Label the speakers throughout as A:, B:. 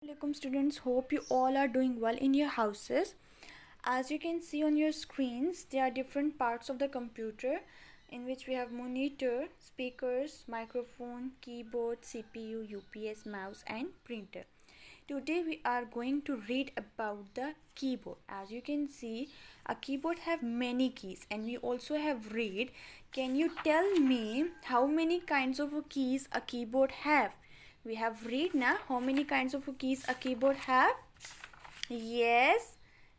A: Assalamualaikum students, hope you all are doing well in your houses. As you can see on your screens, there are different parts of the computer in which we have monitor, speakers, microphone, keyboard, CPU, UPS, mouse and printer. Today we are going to read about the keyboard. As you can see, a keyboard have many keys and we also have read. Can you tell me how many kinds of keys a keyboard have? We have read now how many kinds of keys a keyboard have. Yes,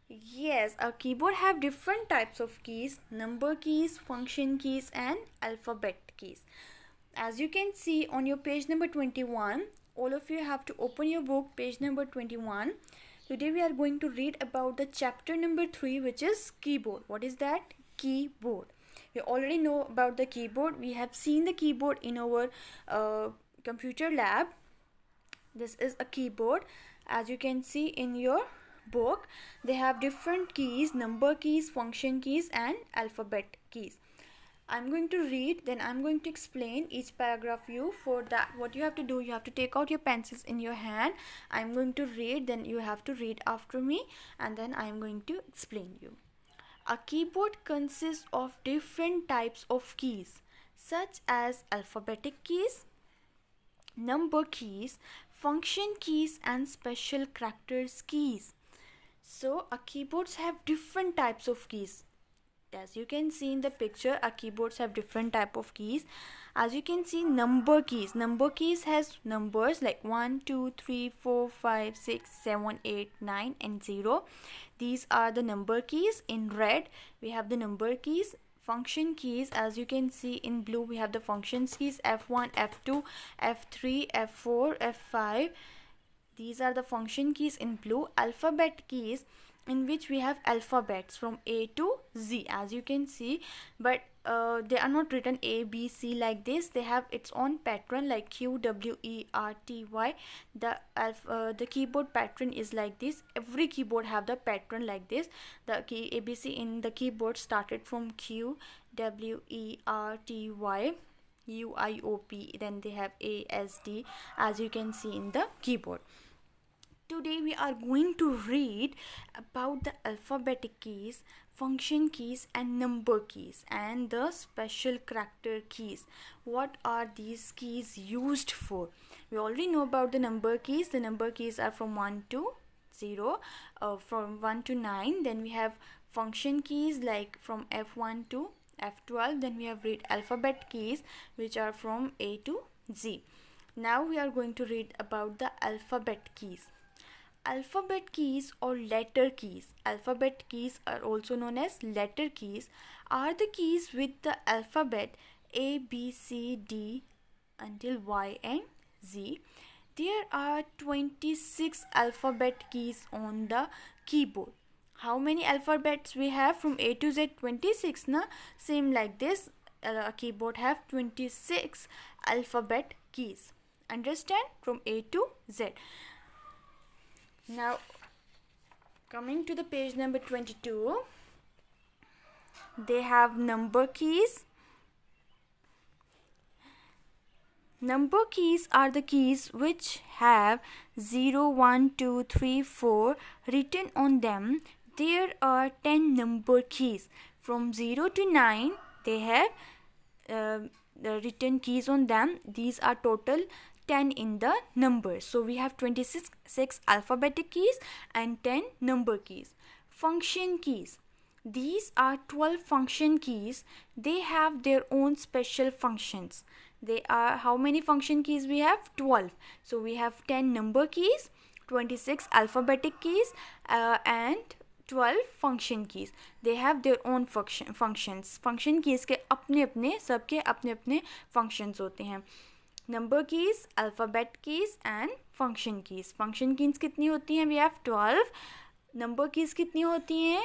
A: a keyboard have different types of keys: number keys, function keys and alphabet keys. As you can see on your page number 21, all of you have to open your book, page number 21. Today we are going to read about the chapter number 3, which is keyboard. What is that? Keyboard. We already know about the keyboard. We have seen the keyboard in our computer lab. This is a keyboard. As you can see in your book, they have different keys: number keys, function keys and alphabet keys. I'm going to read, then I'm going to explain each paragraph. You for that, what you have to do, you have to take out your pencils in your hand. I'm going to read, then you have to read after me, and then I'm going to explain you. A keyboard consists of different types of keys, such as alphabetic keys, number keys, function keys and special characters keys. So a keyboards have different types of keys. As you can see in the picture, our keyboards have different type of keys. As you can see, number keys has numbers like 1 2 3 4 5 6 7 8 9 and 0. These are the number keys. In red we have the number keys. Function keys, as you can see in blue, we have the functions keys: F1, F2, F3, F4, F5. These are the function keys in blue. Alphabet keys, in which we have alphabets from A to Z, as you can see, but they are not written A, B, C like this. They have its own pattern like Q, W, E, R, T, Y. The keyboard pattern is like this. Every keyboard have the pattern like this. The key ABC in the keyboard started from Q, W, E, R, T, Y, U, I, O, P. Then they have A, S, D, as you can see in the keyboard. Today we are going to read about the alphabetic keys, function keys and number keys and the special character keys. What are these keys used for? We already know about the number keys. The number keys are from 1 to 0, from 1 to 9. Then we have function keys like from F1 to F12. Then we have read alphabet keys, which are from A to Z. Now we are going to read about the alphabet keys. Alphabet keys or letter keys. Alphabet keys are also known as letter keys, are the keys with the alphabet A, B, C, D until Y and Z. There are 26 alphabet keys on the keyboard. How many alphabets we have from A to Z? 26, na? Same like this, a keyboard have 26 alphabet keys. Understand? From A to Z. Now coming to the page number 22, they have number keys. Number keys are the keys which have 0, 1, 2, 3, 4 written on them. There are 10 number keys. From 0 to 9 they have the written keys on them. These are total 10 in the numbers. So we have 26 alphabetic keys and 10 number keys. Function keys. These are 12 function keys. They have their own special functions. They are, how many function keys we have? 12. So we have 10 number keys, 26 alphabetic keys and 12 function keys. They have their own functions. Function keys के अपने अपने सबके अपने अपने functions होते हैं. Number keys, alphabet keys and function keys. Function keys कितनी होती हैं? We have 12. Number keys कितनी होती हैं?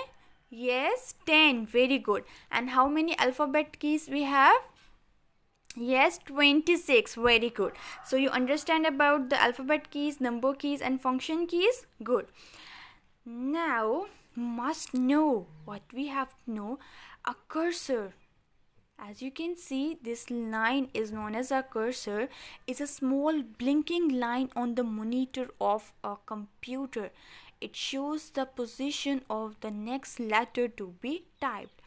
A: Yes, 10. Very good. And how many alphabet keys we have? Yes, 26. Very good. So you understand about the alphabet keys, number keys and function keys? Good. Now must know what we have to know. A cursor. As you can see, this line is known as a cursor. It's a small blinking line on the monitor of a computer. It shows the position of the next letter to be typed.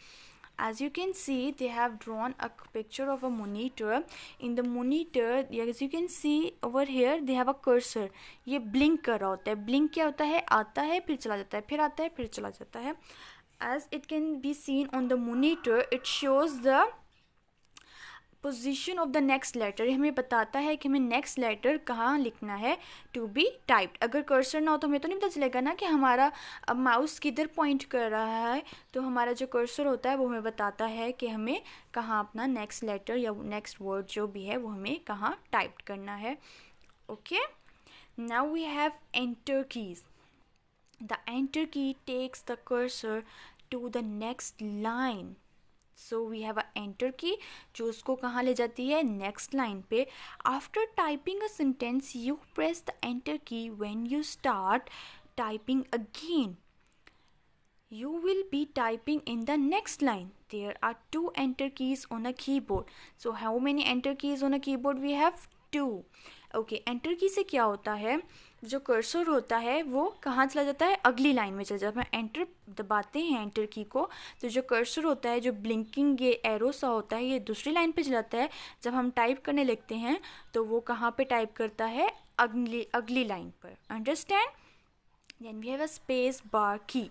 A: As you can see, they have drawn a picture of a monitor. In the monitor, as you can see over here, they have a cursor. ये blink कर रहा होता है. Blink क्या होता है? आता है फिर चला जाता है, फिर आता है फिर चला जाता है. As it can be seen on the monitor, it shows the position of the next letter. हमें बताता है कि हमें next letter कहाँ लिखना है to be typed. अगर cursor ना हो तो हमें तो नहीं पता चलेगा ना कि हमारा माउस किधर पॉइंट कर रहा है. तो हमारा जो cursor होता है वो हमें बताता है कि हमें कहाँ अपना next letter या next word जो भी है वो हमें कहाँ type करना है. Okay. Now we have enter keys. The enter key takes the cursor to the next line. So we have a enter key जो उसको कहाँ ले जाती है? Next line पे. After typing a sentence, you press the enter key when you start typing again. You will be typing in the next line. There are 2 enter keys on a keyboard. So how many enter keys on a keyboard we have? 2. Okay, enter key से क्या होता है? जो cursor होता है वो कहाँ चला जाता है? अगली लाइन में चला जाता है. एंटर दबाते हैं एंटर की को तो जो कर्सर होता है, जो ब्लिंकिंग ये एरो सा होता है, ये दूसरी लाइन पे चला जाता है. जब हम टाइप करने लगते हैं तो वो कहाँ पे टाइप करता है? अगली लाइन पर. Understand? Then we have a space bar key.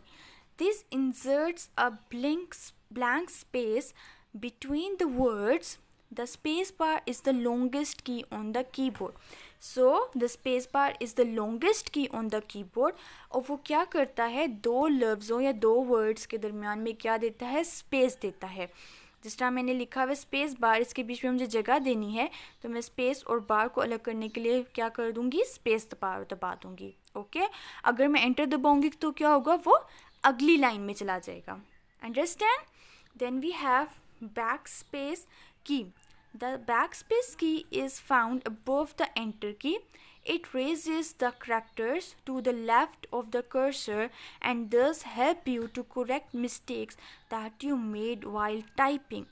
A: This inserts a blank space between the words. The space bar is the longest key on the keyboard. So the space bar is the longest key on the keyboard. और वो क्या करता है? 2 लफ्ज़ों या 2 words के दरमियान में क्या देता है? स्पेस देता है. जिस तरह मैंने लिखा हुआ स्पेस बार, इसके बीच में मुझे जगह देनी है तो मैं स्पेस और बार को अलग करने के लिए क्या कर दूंगी? स्पेस दबा दूंगी. ओके. अगर मैं एंटर दबाऊंगी तो क्या होगा? वो अगली लाइन में चला जाएगा. Understand? Then we have backspace key. The backspace key is found above the enter key. It raises the characters to the left of the cursor and thus help you to correct mistakes that you made while typing.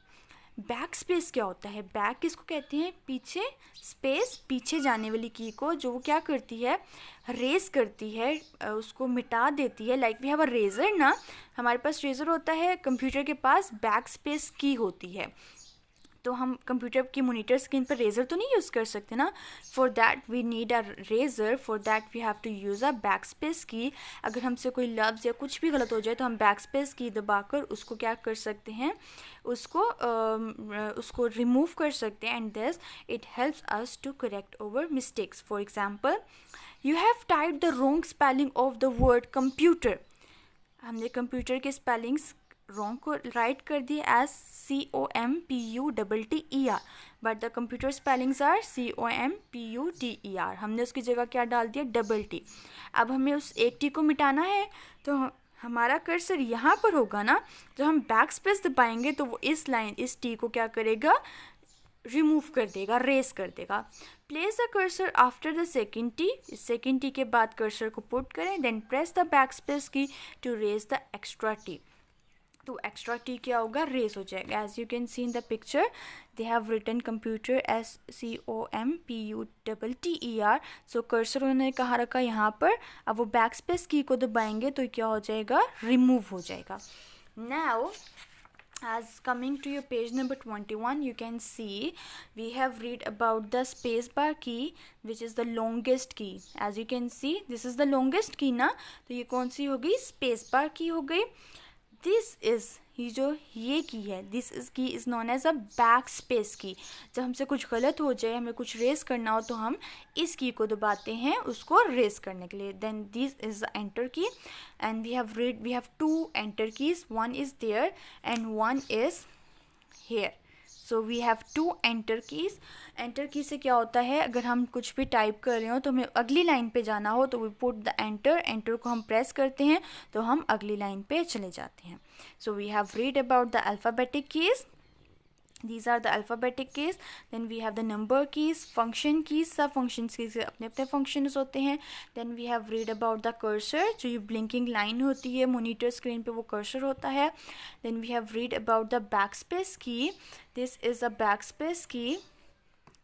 A: Back space क्या होता है? Back किसको कहते हैं? पीछे. Space पीछे जाने वाली की को जो वो क्या करती है? रेस करती है, उसको मिटा देती है. Like we have a eraser ना, हमारे पास रेज़र होता है, कंप्यूटर के पास बैक स्पेस की होती है. तो हम कंप्यूटर की मॉनिटर स्क्रीन पर रेज़र तो नहीं यूज़ कर सकते ना. For that we need a eraser. For that we have to use a back space key. अगर हमसे कोई लफ्ज़ या कुछ भी गलत हो जाए तो हम बैक स्पेस की दबाकर उसको क्या कर सकते हैं? उसको रिमूव कर सकते हैं. And this it helps us to correct over mistakes. For example, you have typed the wrong spelling of the word computer. हमने कंप्यूटर के स्पेलिंग्स रॉन्ग को राइट कर दिए as COMPUTTER, but the computer spellings are COMPUTER. हमने उसकी जगह क्या डाल दिया? Double T. अब हमें उस एक टी को मिटाना है तो हमारा कर्सर यहाँ पर होगा ना. जब हम बैक स्पेस दबाएंगे तो वो इस टी को क्या करेगा? रिमूव कर देगा, रेस कर देगा. Place the cursor after the second T. इस सेकेंड टी के बाद कर्सर को पुट करें. Then press the back space key to erase the extra T. तो एक्स्ट्रा टी क्या होगा? रेस हो जाएगा. As you can see in the picture they have written computer as COMPUTTER. So cursor उन्होंने कहाँ रखा? यहाँ पर. अब वो बैक स्पेस की को दबाएंगे तो क्या हो जाएगा? रिमूव हो जाएगा. Now as coming to your page number 21, you can see we have read about the space bar key which is the longest key. As you can see this is the longest key ना. तो ये कौन सी हो गई? space bar की हो गई. This is ये की है, this is key is known as a back space key. जब हमसे कुछ गलत हो जाए, हमें कुछ रेस करना हो तो हम इस की को दबाते हैं उसको रेस करने के लिए. Then this is the enter key and we have 2 enter keys. One is there and one is here. So we have 2 enter keys. Enter key से क्या होता है? अगर हम कुछ भी टाइप कर रहे हो तो हमें अगली लाइन पे जाना हो तो वी पुट द एंटर को हम प्रेस करते हैं तो हम अगली लाइन पे चले जाते हैं. So we have read about the alphabetic keys. These are the alphabetic keys. Then we have the number keys, function keys. सब functions keys अपने अपने functions होते हैं. Then we have read about the cursor, जो ये blinking line होती है monitor screen पे, वो cursor होता है. Then we have read about the backspace key. This is a backspace key.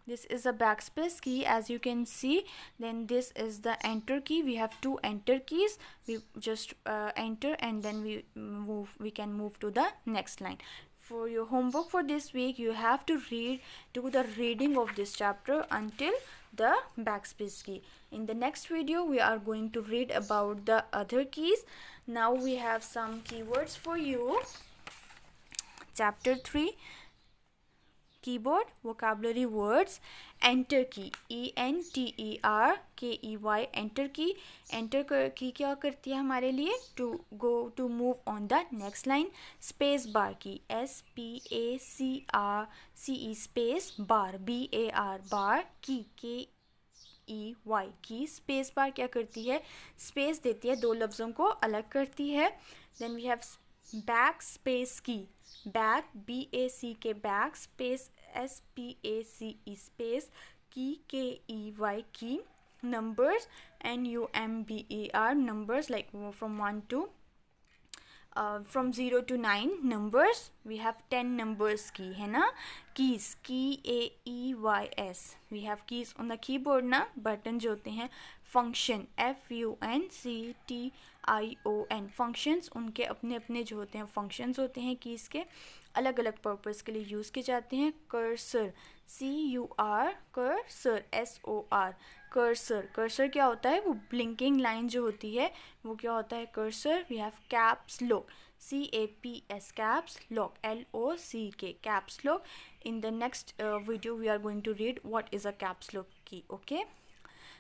A: This is a backspace key, as you can see. Then this is the enter key. We have two enter keys. We just enter and then we can move to the next line. For your homework for this week, you have to do the reading of this chapter until the backspace key. In the next video, we are going to read about the other keys. Now we have some keywords for you. Chapter 3, keyboard vocabulary words. Enter key, ENTERKEY, enter key. Enter की क्या करती है हमारे लिए? to move on the next line. Space bar की, SPACE space bar, BAR bar की, KEY की. Space bar क्या करती है? स्पेस देती है, दो लफ्ज़ों को अलग करती है. Then we have back space key, back BACK back space SPACE space key, KEY की. Numbers, NUMBER numbers, like from 1 to from 0 to 9 numbers. We have 10 numbers की है ना. Keys, KEYS. We have keys on the keyboard ना, button जो होते हैं. Function, FUNCTION. Functions उनके अपने अपने जो होते हैं functions होते हैं keys के, अलग अलग पर्पस के लिए यूज़ किए जाते हैं. Cursor, CUR, cursor, SOR. Cursor क्या होता है? वो ब्लिंकिंग लाइन जो होती है वो क्या होता है? Cursor. We have caps lock, CAPS caps lock, LOCK caps lock. In the next video we are going to read what is a caps lock key. Okay,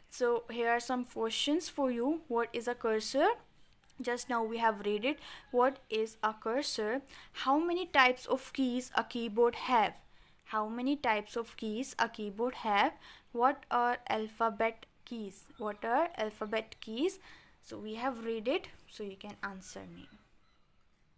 A: so here are some questions for you. What is a cursor? Just now we have read it. What is a cursor? How many types of keys a keyboard have? How many types of keys a keyboard have? What are alphabet keys? What are alphabet keys? So we have read it, so you can answer me.